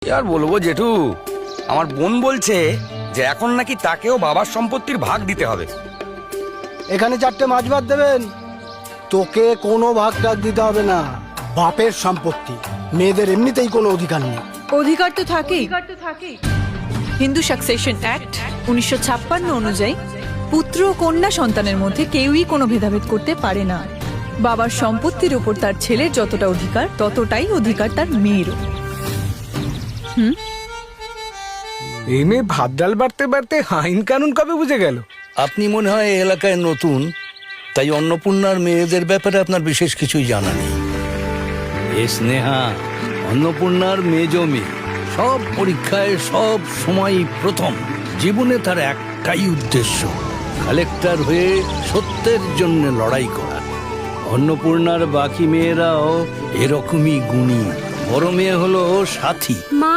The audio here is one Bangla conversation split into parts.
কি আর বলবো জেঠু, আমার বোন বলছে যে এখন নাকি তাকেও বাবার সম্পত্তির ভাগ দিতে হবে। এখানে 4টে মাছ ভাত দেবেন, তোকে কোনো ভাগ টাগ দিতে হবে না। বাপের সম্পত্তি, মেয়েদের এমনিতেই কোনো অধিকার নেই। অধিকার তো থাকেই। হিন্দু সাকসেশন অ্যাক্ট 1956 অনুযায়ী পুত্র ও কন্যা সন্তানের মধ্যে কেউই কোনো ভেদাভেদ করতে পারে না। বাবার সম্পত্তির উপর তার ছেলের যতটা অধিকার, ততটাই অধিকার তার মেয়েরও। এই মেয়ে ভাত ডাল বাড়তে বাড়তে আইন কানুন কবে বুঝে গেল? আপনি মনে হয় এই এলাকায় নতুন, তাই অন্নপূর্ণার মেয়েদের ব্যাপারে আপনার বিশেষ কিছুই জানা নেই। এ স্নেহা অন্নপূর্ণার মেজ মেয়ে, সব পরীক্ষায় সব সময় প্রথম। জীবনে তার একটাই উদ্দেশ্য, কালেক্টর হয়ে সত্যের জন্য লড়াই করা। অন্নপূর্ণার বাকি মেয়েরাও এরকমই গুণী। বড় মেয়ে হলো সাথী, মা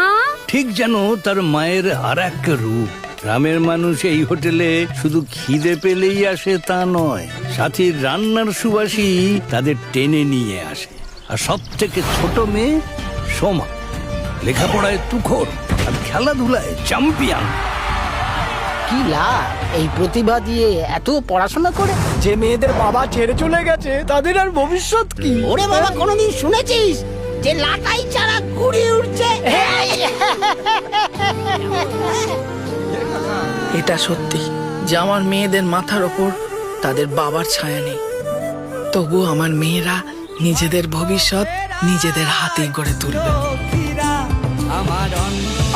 ঠিক যেন তার মায়ের আর এক রূপ। গ্রামের মানুষ এই হোটেলে শুধু খিদে পেলেই আসে তা নয়, সাথীর রান্নার সুবাসী তাদের টেনে নিয়ে আসে। আর সব থেকে ছোট মেয়ে সোমা, লেখাপড়ায় তুখর আর খেলাধুলায় চ্যাম্পিয়ন। কি লাভ এই প্রতিভা দিয়ে এত পড়াশোনা করে? যে মেয়েদের বাবা ছেড়ে চলে গেছে তাদের আর ভবিষ্যৎ কি? ওরে বাবা, কোনোদিন শুনেছিস যে লাটাই চারা ঘুরে উঠছে? এটা সত্যি যে আমার মেয়েদের মাথার ওপর তাদের বাবার ছায়া নেই, তবু আমার মেয়েরা নিজেদের ভবিষ্যৎ নিজেদের হাতেই গড়ে তুলবে।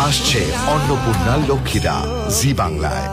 আসছে অন্নপূর্ণা লক্ষ্মীরা জি বাংলায়।